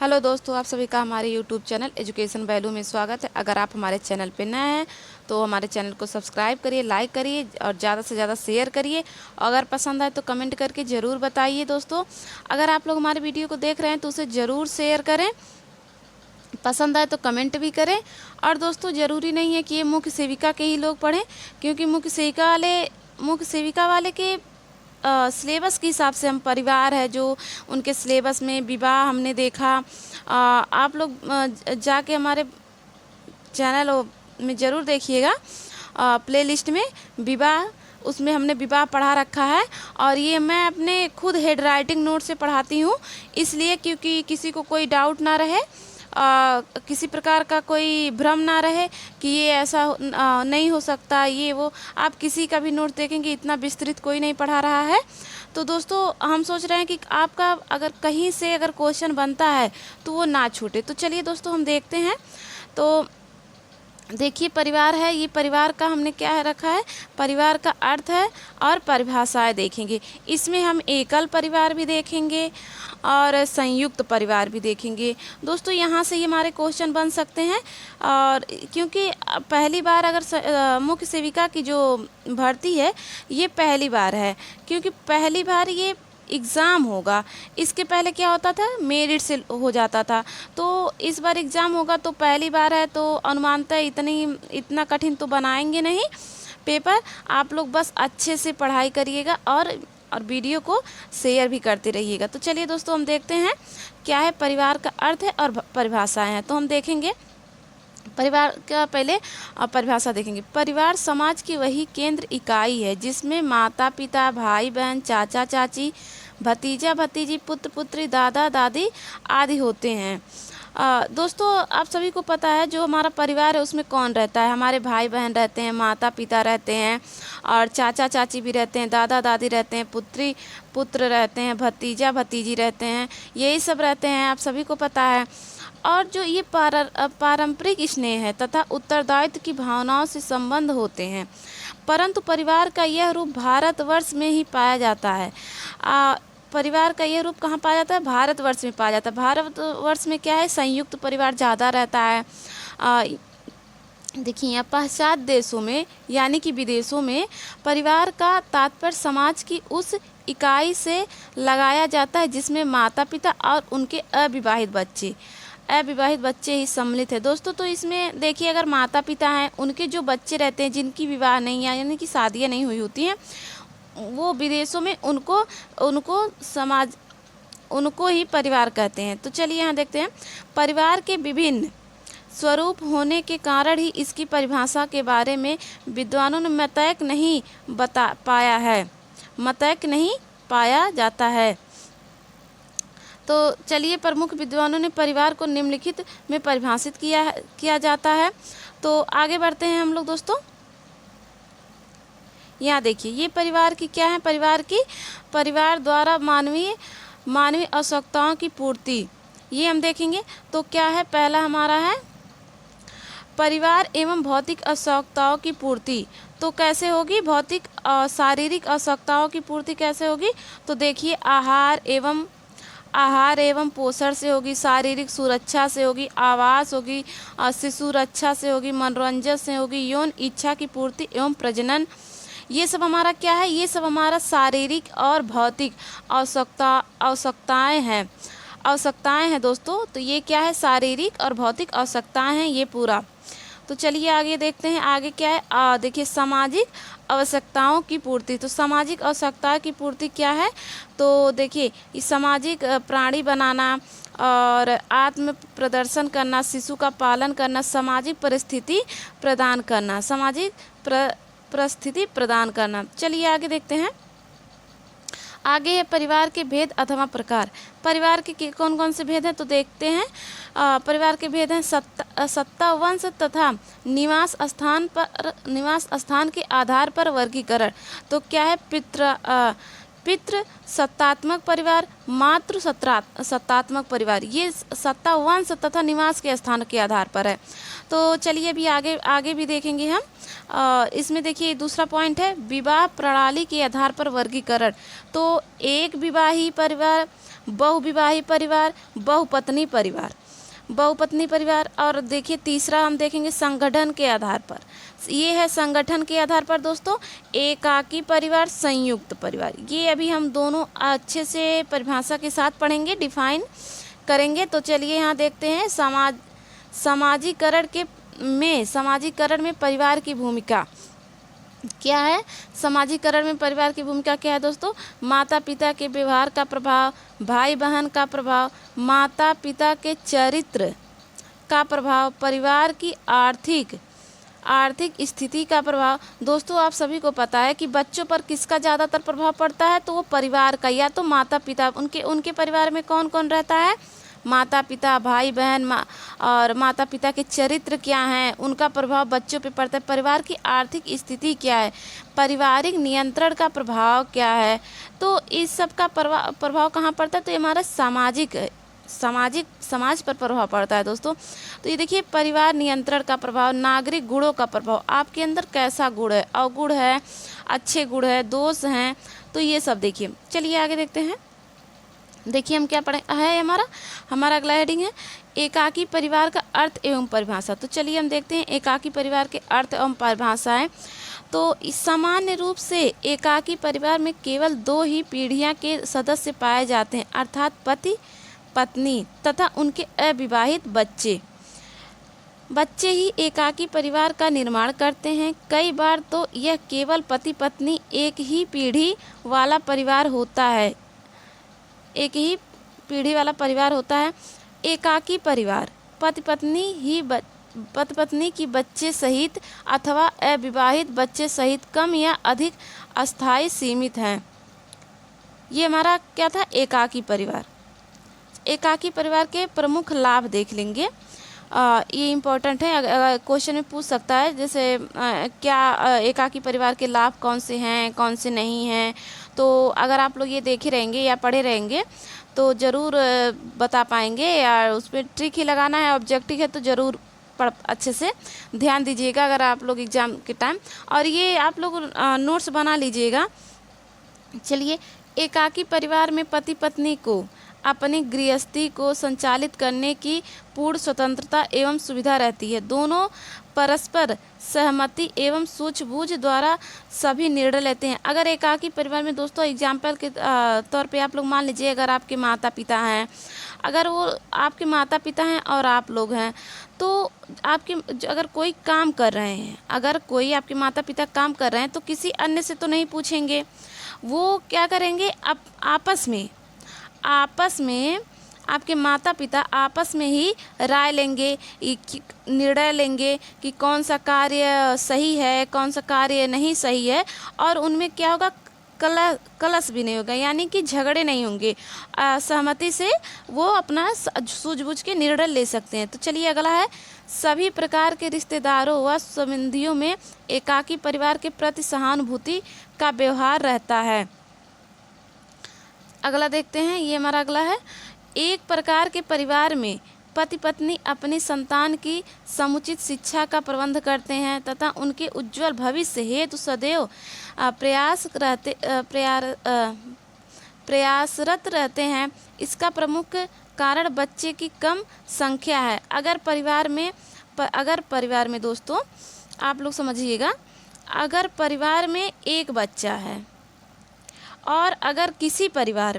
Hello दोस्तों, आप सभी का हमारे यूट्यूब चैनल एजुकेशन वैल्यू में स्वागत है। अगर आप हमारे चैनल पे नए हैं तो हमारे चैनल को सब्सक्राइब करिए, लाइक करिए और ज़्यादा से ज़्यादा शेयर करिए। अगर पसंद आए तो कमेंट करके ज़रूर बताइए। दोस्तों, अगर आप लोग हमारे वीडियो को देख रहे हैं तो उसे ज़रूर शेयर करें, पसंद आए तो कमेंट भी करें। और दोस्तों, ज़रूरी नहीं है कि ये मुख्य सेविका के ही लोग पढ़ें, क्योंकि मुख्य सेविका वाले के सिलेबस के हिसाब से हम परिवार है जो उनके सिलेबस में विवाह हमने देखा। आप लोग जाके हमारे चैनल में ज़रूर देखिएगा, प्लेलिस्ट में विवाह, उसमें हमने विवाह पढ़ा रखा है। और ये मैं अपने खुद हेड राइटिंग नोट से पढ़ाती हूँ, इसलिए क्योंकि किसी को कोई डाउट ना रहे, किसी प्रकार का कोई भ्रम ना रहे कि ये ऐसा नहीं हो सकता, ये वो। आप किसी का भी नोट देखेंगे, इतना विस्तृत कोई नहीं पढ़ा रहा है। तो दोस्तों, हम सोच रहे हैं कि आपका अगर कहीं से अगर क्वेश्चन बनता है तो वो ना छूटे। तो चलिए दोस्तों, हम देखते हैं। तो देखिए, परिवार है, ये परिवार का हमने क्या है रखा है, परिवार का अर्थ है और परिभाषाएं देखेंगे। इसमें हम एकल परिवार भी देखेंगे और संयुक्त परिवार भी देखेंगे। दोस्तों, यहाँ से ये हमारे क्वेश्चन बन सकते हैं। और क्योंकि पहली बार अगर मुख्य सेविका की जो भर्ती है ये पहली बार है, क्योंकि पहली बार ये एग्ज़ाम होगा। इसके पहले क्या होता था, मेरिट से हो जाता था। तो इस बार एग्ज़ाम होगा, तो पहली बार है तो अनुमानतः इतना कठिन तो बनाएंगे नहीं पेपर। आप लोग बस अच्छे से पढ़ाई करिएगा और वीडियो को शेयर भी करते रहिएगा। तो चलिए दोस्तों, हम देखते हैं क्या है परिवार का अर्थ है और परिभाषाएं हैं। तो हम देखेंगे परिवार का पहले परिभाषा देखेंगे। परिवार समाज की वही केंद्र इकाई है जिसमें माता पिता, भाई बहन, चाचा चाची, भतीजा भतीजी, पुत्र पुत्री, दादा दादी आदि होते हैं। दोस्तों, आप सभी को पता है जो हमारा परिवार है उसमें कौन रहता है। हमारे भाई बहन रहते हैं, माता पिता रहते हैं और चाचा चाची भी रहते हैं, दादा दादी रहते हैं, पुत्री पुत्र रहते हैं, भतीजा भतीजी रहते हैं, यही सब रहते हैं, आप सभी को पता है। और जो ये पारंपरिक स्नेह है तथा उत्तरदायित्व की भावनाओं से संबंध होते हैं, परंतु परिवार का यह रूप भारतवर्ष में ही पाया जाता है। परिवार का यह रूप कहाँ पाया जाता है, भारतवर्ष में पाया जाता है। भारतवर्ष में क्या है, संयुक्त परिवार ज़्यादा रहता है। देखिए, यहाँ पाश्चात्य देशों में यानी कि विदेशों में परिवार का तात्पर्य समाज की उस इकाई से लगाया जाता है जिसमें माता पिता और उनके अविवाहित बच्चे ही सम्मिलित है। दोस्तों, तो इसमें देखिए, अगर माता पिता हैं, उनके जो बच्चे रहते हैं जिनकी विवाह नहीं है यानी कि शादियाँ नहीं हुई होती हैं, वो विदेशों में उनको ही परिवार कहते हैं। तो चलिए यहाँ देखते हैं। परिवार के विभिन्न स्वरूप होने के कारण ही इसकी परिभाषा के बारे में विद्वानों ने मतैक नहीं पाया जाता है। तो चलिए, प्रमुख विद्वानों ने परिवार को निम्नलिखित में परिभाषित किया जाता है। तो आगे बढ़ते हैं हम लोग दोस्तों। यहाँ देखिए, ये परिवार की क्या है, परिवार द्वारा मानवीय आवश्यकताओं की पूर्ति, ये हम देखेंगे। तो क्या है, पहला हमारा है परिवार एवं भौतिक आवश्यकताओं की पूर्ति। तो कैसे होगी, भौतिक शारीरिक आवश्यकताओं की पूर्ति कैसे होगी, तो देखिए, आहार एवं पोषण से होगी, शारीरिक सुरक्षा से होगी, आवास होगी, शिशु रक्षा से होगी, मनोरंजन से होगी, यौन इच्छा की पूर्ति एवं प्रजनन। ये सब हमारा क्या है, ये सब हमारा शारीरिक और भौतिक आवश्यकताएं हैं दोस्तों। तो ये क्या है, शारीरिक और भौतिक आवश्यकताएं हैं ये पूरा। तो चलिए आगे देखते हैं, आगे क्या है। देखिए, सामाजिक आवश्यकताओं की पूर्ति। तो सामाजिक आवश्यकताओं की पूर्ति क्या है, तो देखिए, इस सामाजिक प्राणी बनाना और आत्म प्रदर्शन करना, शिशु का पालन करना, सामाजिक परिस्थिति प्रदान करना। चलिए आगे देखते हैं। आगे है परिवार के भेद अथवा प्रकार। परिवार के कौन कौन से भेद हैं, तो देखते हैं। परिवार के भेद हैं सत्ता, वंश तथा निवास स्थान के आधार पर वर्गीकरण। तो क्या है, पितृ सत्तात्मक परिवार, मातृ सत्तात्मक परिवार, ये सत्ता, वंश तथा निवास के स्थान के आधार पर है। तो चलिए अभी आगे भी देखेंगे हम। इसमें देखिए, दूसरा पॉइंट है विवाह प्रणाली के आधार पर वर्गीकरण। तो एक विवाही परिवार बहुविवाही परिवार, बहुपत्नी परिवार, बहुपत्नी परिवार। और देखिए तीसरा हम देखेंगे संगठन के आधार पर। ये है संगठन के आधार पर दोस्तों, एकाकी परिवार, संयुक्त परिवार। ये अभी हम दोनों अच्छे से परिभाषा के साथ पढ़ेंगे, डिफाइन करेंगे। तो चलिए यहाँ देखते हैं समाजीकरण में परिवार की भूमिका क्या है। समाजीकरण में परिवार की भूमिका क्या है दोस्तों? माता पिता के व्यवहार का प्रभाव, भाई बहन का प्रभाव, माता पिता के चरित्र का प्रभाव, परिवार की आर्थिक स्थिति का प्रभाव। दोस्तों आप सभी को पता है कि बच्चों पर किसका ज़्यादातर प्रभाव पड़ता है, तो वो परिवार का, या तो माता पिता, उनके परिवार में कौन कौन रहता है, माता पिता, भाई बहन, और माता पिता के चरित्र क्या हैं, उनका प्रभाव बच्चों पे पड़ता है। परिवार की आर्थिक स्थिति क्या है, पारिवारिक नियंत्रण का प्रभाव क्या है, तो इस सब का प्रभाव कहाँ पड़ता है, तो ये हमारा समाज पर प्रभाव पड़ता है दोस्तों। तो ये देखिए परिवार नियंत्रण का प्रभाव, नागरिक गुणों का प्रभाव, आपके अंदर कैसा गुण है, अवगुण है, अच्छे गुण है, दोष हैं, तो ये सब देखिए। चलिए आगे देखते हैं। देखिए हम क्या पढ़े है, हमारा अगला हेडिंग है एकाकी परिवार का अर्थ एवं परिभाषा। तो चलिए हम देखते हैं एकाकी परिवार के अर्थ एवं परिभाषाएं। तो सामान्य रूप से एकाकी परिवार में केवल 2 ही पीढ़ियां के सदस्य पाए जाते हैं, अर्थात पति पत्नी तथा उनके अविवाहित बच्चे ही एकाकी परिवार का निर्माण करते हैं। कई बार तो यह केवल पति पत्नी एक ही पीढ़ी वाला परिवार होता है, एकाकी परिवार पति पत्नी की बच्चे सहित अथवा अविवाहित बच्चे सहित कम या अधिक अस्थायी सीमित हैं। ये हमारा क्या था, एकाकी परिवार। एकाकी परिवार के प्रमुख लाभ देख लेंगे, ये इम्पोर्टेंट है, अगर क्वेश्चन में पूछ सकता है, जैसे क्या एकाकी परिवार के लाभ कौन से हैं, कौन से नहीं हैं। तो अगर आप लोग ये देखे रहेंगे या पढ़े रहेंगे तो ज़रूर बता पाएंगे, या उस पर ट्रिक ही लगाना है, ऑब्जेक्टिव है तो ज़रूर अच्छे से ध्यान दीजिएगा अगर आप लोग एग्ज़ाम के टाइम, और ये आप लोग नोट्स बना लीजिएगा। चलिए, एकाकी परिवार में पति पत्नी को अपनी गृहस्थी को संचालित करने की पूर्ण स्वतंत्रता एवं सुविधा रहती है। दोनों परस्पर सहमति एवं सूझबूझ द्वारा सभी निर्णय लेते हैं। अगर एकाकी परिवार में दोस्तों एग्जाम्पल के तौर पे आप लोग मान लीजिए, अगर आपके माता पिता हैं, अगर वो आपके माता पिता हैं और आप लोग हैं, तो अगर कोई काम कर रहे हैं, अगर कोई आपके माता पिता काम कर रहे हैं तो किसी अन्य से तो नहीं पूछेंगे, वो क्या करेंगे, आपस में आपके माता पिता आपस में ही राय लेंगे, निर्णय लेंगे कि कौन सा कार्य सही है, कौन सा कार्य नहीं सही है, और उनमें क्या होगा, कलश भी नहीं होगा, यानी कि झगड़े नहीं होंगे, सहमति से वो अपना सूझबूझ के निर्णय ले सकते हैं। तो चलिए अगला है, सभी प्रकार के रिश्तेदारों व संबंधियों में एकाकी परिवार के प्रति सहानुभूति का व्यवहार रहता है। अगला देखते हैं, ये हमारा अगला है, एक प्रकार के परिवार में पति पत्नी अपनी संतान की समुचित शिक्षा का प्रबंध करते हैं तथा उनके उज्जवल भविष्य हेतु सदैव प्रयासरत रहते हैं। इसका प्रमुख कारण बच्चे की कम संख्या है। अगर परिवार में दोस्तों आप लोग समझिएगा, अगर परिवार में एक बच्चा है और अगर किसी परिवार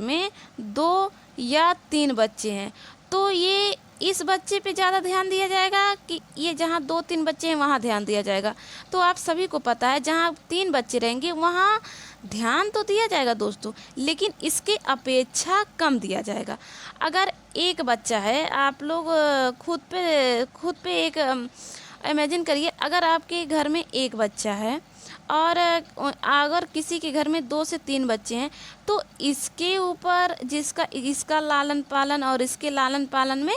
में 2 या 3 बच्चे हैं, तो ये इस बच्चे पे ज़्यादा ध्यान दिया जाएगा कि ये जहाँ 2-3 बच्चे हैं वहाँ ध्यान दिया जाएगा। तो आप सभी को पता है जहाँ 3 बच्चे रहेंगे वहाँ ध्यान तो दिया जाएगा दोस्तों, लेकिन इसके अपेक्षा कम दिया जाएगा। अगर एक बच्चा है, आप लोग खुद पे एक इमेजिन करिए, अगर आपके घर में एक बच्चा है और अगर किसी के घर में 2 से 3 बच्चे हैं, तो इसके ऊपर इसका लालन पालन और इसके लालन पालन में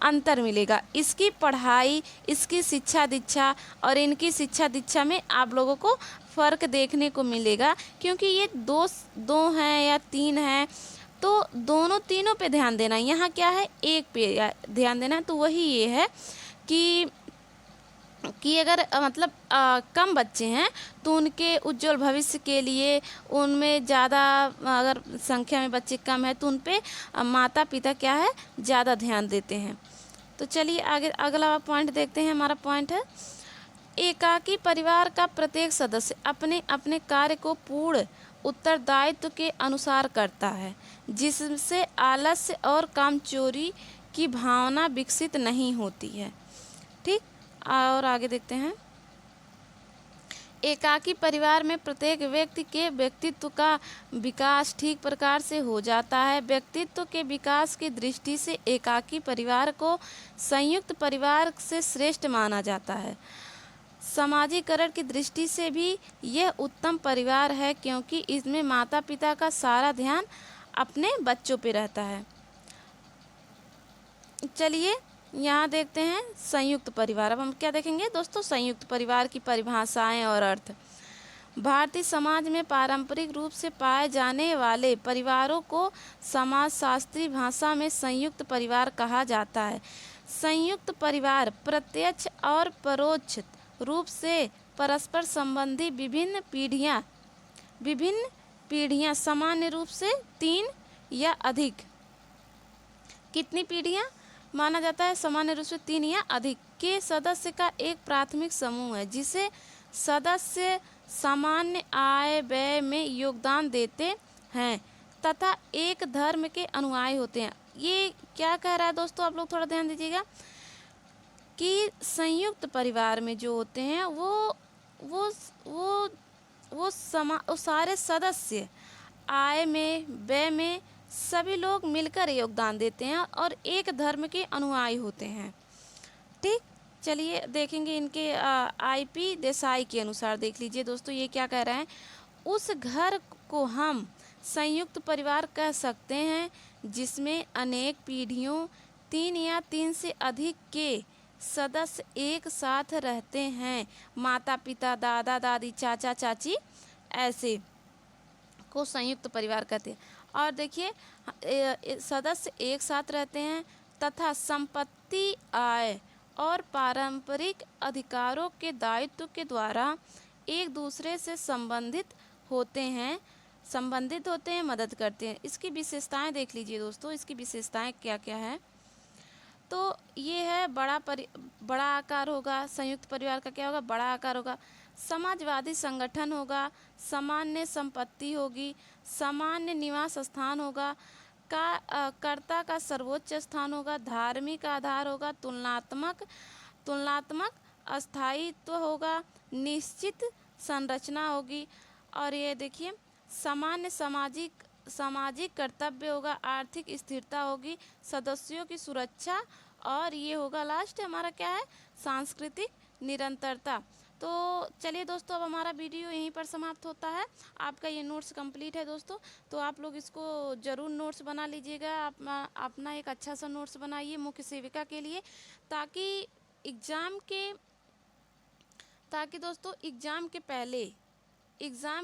अंतर मिलेगा। इसकी पढ़ाई, इसकी शिक्षा दीक्षा और इनकी शिक्षा दीक्षा में आप लोगों को फ़र्क देखने को मिलेगा, क्योंकि ये 2 हैं या 3 हैं, तो तीनों पे ध्यान देना। यहाँ क्या है, एक पे ध्यान देना। तो वही ये है कि कि अगर मतलब कम बच्चे हैं तो उनके उज्जवल भविष्य के लिए उनमें ज़्यादा, अगर संख्या में बच्चे कम है तो उन पे माता पिता क्या है, ज़्यादा ध्यान देते हैं। तो चलिए आगे अगला पॉइंट देखते हैं। हमारा पॉइंट है, एकाकी परिवार का प्रत्येक सदस्य अपने अपने कार्य को पूर्ण उत्तरदायित्व के अनुसार करता है, जिससे आलस्य और कामचोरी की भावना विकसित नहीं होती है। ठीक, और आगे देखते हैं। एकाकी परिवार में प्रत्येक व्यक्ति के व्यक्तित्व का विकास ठीक प्रकार से हो जाता है। व्यक्तित्व के विकास की दृष्टि से एकाकी परिवार को संयुक्त परिवार से श्रेष्ठ माना जाता है। समाजीकरण की दृष्टि से भी यह उत्तम परिवार है, क्योंकि इसमें माता पिता का सारा ध्यान अपने बच्चों पे रहता है। चलिए यहाँ देखते हैं संयुक्त परिवार। अब हम क्या देखेंगे दोस्तों, संयुक्त परिवार की परिभाषाएं और अर्थ। भारतीय समाज में पारंपरिक रूप से पाए जाने वाले परिवारों को समाजशास्त्री भाषा में संयुक्त परिवार कहा जाता है। संयुक्त परिवार प्रत्यक्ष और परोक्ष रूप से परस्पर संबंधी विभिन्न पीढ़ियाँ सामान्य रूप से 3 या अधिक, कितनी पीढ़ियाँ माना जाता है, सामान्य रूप से 3 या अधिक के सदस्य का एक प्राथमिक समूह है, जिसे सदस्य सामान्य आय व्यय में योगदान देते हैं तथा एक धर्म के अनुयायी होते हैं। ये क्या कह रहा है दोस्तों, आप लोग थोड़ा ध्यान दीजिएगा कि संयुक्त परिवार में जो होते हैं वो वो वो सारे सदस्य आय में व्यय में सभी लोग मिलकर योगदान देते हैं और एक धर्म के अनुयायी होते हैं। ठीक, चलिए देखेंगे इनके आईपी देसाई के अनुसार। देख लीजिए दोस्तों, ये क्या कह रहे हैं, उस घर को हम संयुक्त परिवार कह सकते हैं जिसमें अनेक पीढ़ियों 3 या 3 से अधिक के सदस्य एक साथ रहते हैं। माता पिता, दादा दादी, चाचा चाची, ऐसे को संयुक्त परिवार कहते हैं। और देखिए सदस्य एक साथ रहते हैं तथा संपत्ति, आय और पारंपरिक अधिकारों के दायित्व के द्वारा एक दूसरे से संबंधित होते हैं, मदद करते हैं। इसकी विशेषताएं देख लीजिए दोस्तों, इसकी विशेषताएं क्या क्या है। तो ये है बड़ा आकार होगा, संयुक्त परिवार का क्या होगा, बड़ा आकार होगा, समाजवादी संगठन होगा, सामान्य संपत्ति होगी, सामान्य निवास स्थान होगा, कर्ता का सर्वोच्च स्थान होगा, धार्मिक आधार होगा, तुलनात्मक अस्थायित्व होगा, निश्चित संरचना होगी। और ये देखिए सामान्य सामाजिक कर्तव्य होगा, आर्थिक स्थिरता होगी, सदस्यों की सुरक्षा, और ये होगा लास्ट हमारा क्या है, सांस्कृतिक निरंतरता। तो चलिए दोस्तों, अब हमारा वीडियो यहीं पर समाप्त होता है। आपका ये नोट्स कंप्लीट है दोस्तों, तो आप लोग इसको ज़रूर नोट्स बना लीजिएगा। अपना एक अच्छा सा नोट्स बनाइए मुख्य सेविका के लिए, ताकि दोस्तों एग्ज़ाम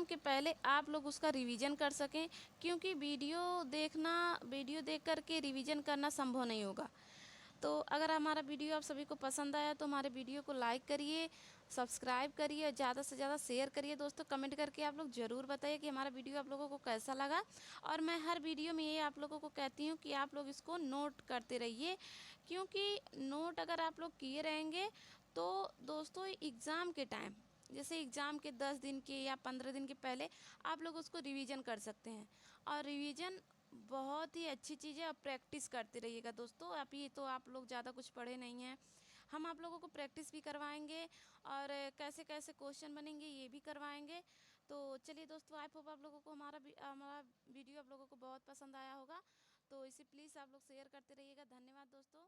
के पहले आप लोग उसका रिवीजन कर सकें, क्योंकि वीडियो देख कर के रिवीजन करना संभव नहीं होगा। तो अगर हमारा वीडियो आप सभी को पसंद आया तो हमारे वीडियो को लाइक करिए, सब्सक्राइब करिए और ज़्यादा से ज़्यादा शेयर करिए दोस्तों। कमेंट करके आप लोग ज़रूर बताइए कि हमारा वीडियो आप लोगों को कैसा लगा। और मैं हर वीडियो में ये आप लोगों को कहती हूँ कि आप लोग इसको नोट करते रहिए, क्योंकि नोट अगर आप लोग किए रहेंगे तो दोस्तों एग्ज़ाम के टाइम, जैसे एग्ज़ाम के 10 दिन के या 15 दिन के पहले आप लोग उसको रिवीजन कर सकते हैं। और रिवीजन बहुत ही अच्छी चीज़ है, और प्रैक्टिस करते रहिएगा दोस्तों। अभी तो आप लोग ज़्यादा कुछ पढ़े नहीं हैं, हम आप लोगों को प्रैक्टिस भी करवाएंगे और कैसे कैसे क्वेश्चन बनेंगे ये भी करवाएंगे। तो चलिए दोस्तों, आई होप आप लोगों को हमारा वीडियो आप लोगों को बहुत पसंद आया होगा। तो इसे प्लीज़ आप लोग शेयर करते रहिएगा। धन्यवाद दोस्तों।